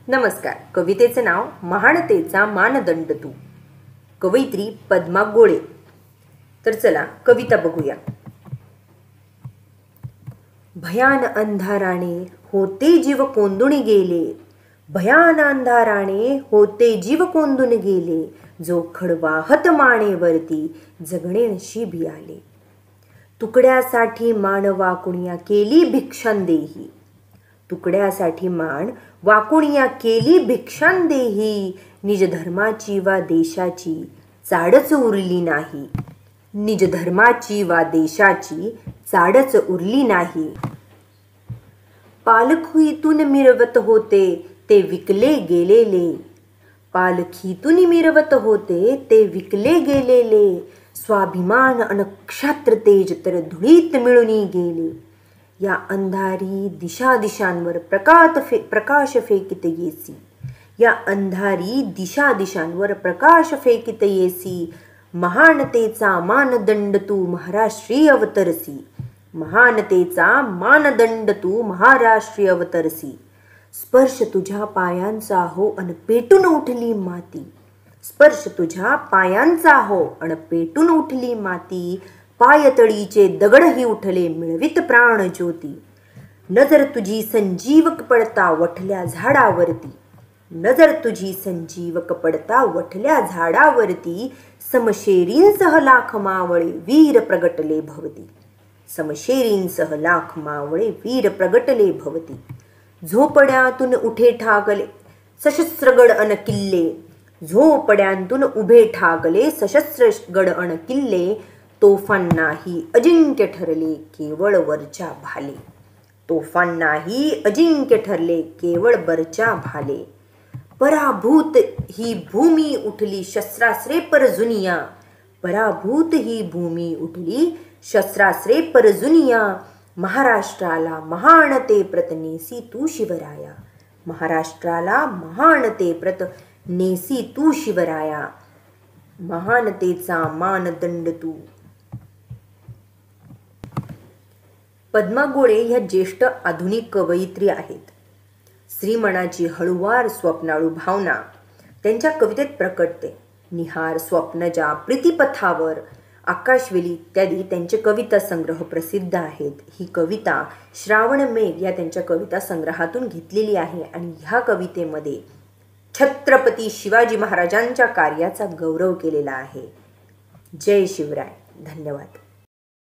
नमस्कार. कवितेचं नाव महानतेचा मानदंड तू. कवयित्री पद्मा गोळे. तर चला कविता बघूया. भयान अंधाराने होते जीव कोंदून गेले, भयान अंधाराने होते जीव कोंदून गेले, जो खडवाहत मानेवरती जगणे नशिबी आले. तुकड्यासाठी मान वाकुणिया केली भिक्षांदेही, तुकड्यासाठी मान वाकुणिया केली भिक्षांदेही, निज धर्माची वा देशाची चाडच उरली नाही, निज धर्माची वा देशाची चाडच उरली नाही. पालखीतून मिरवत होते ते विकले गेलेले, पालखीतून मिरवत होते ते विकले गेलेले, स्वाभिमान अन क्षात्र तेज तर धुळीत मिळून गेले. या अंधारी दिशा दिशांवर प्रकाश फेकित येसी, या अंधारी दिशा दिशांवर प्रकाश फेकित येसी, महानतेचा मानदंड तू महाराष्ट्रीय अवतरसी, महानतेचा मानदंड तू महाराष्ट्रीय अवतरसी. स्पर्श तुझ्या पायांचा हो अन पेटून उठली माती, स्पर्श तुझ्या पायांचा हो अन पेटून उठली माती, पायतळीचे दगडही उठले मिळवित प्राण ज्योती. नजर तुझी संजीवक पडता वठल्या झाडावरती, नजर तुझी संजीवक पडता वठल्या झाडावरती, समशेरींसह लाख मावळे वीर प्रगटले भवती, समशेरींसह लाख मावळे वीर प्रगटले भवती. झोपड्यातून उठे ठाकले सशस्त्र गड अन किल्ले, झोपड्यांतून उभे ठाकले सशस्त्र गड अन किल्ले, तोफांनाही अजिंक्य ठरले केवळ वरच्या भाले, तोफांनाही अजिंक्य ठरले केवळ वरच्या भाले. पराभूत ही भूमी उठली शस्त्रास्त्रे परजुनिया, पराभूत ही भूमी उठली शस्त्रास्त्रे परजुनिया, महाराष्ट्राला महानते प्रत नेसी तू शिवराया, महाराष्ट्राला महानते प्रत नेसी तू शिवराया. महानतेचा मानदंड तू. पद्मा गोळे ह्या ज्येष्ठ आधुनिक कवयित्री आहेत. स्त्रीमनाची हळुवार स्वप्नाळू भावना त्यांच्या कवितेत प्रकटते. निहार स्वप्नजा प्रीतिपथावर, आकाशवेली इत्यादी त्यांचे कविता संग्रह प्रसिद्ध आहेत. ही कविता श्रावण मेघ या त्यांच्या कविता संग्रहातून घेतलेली आहे आणि ह्या कवितेमध्ये छत्रपती शिवाजी महाराजांच्या कार्याचा गौरव केलेला आहे. जय शिवराय. धन्यवाद.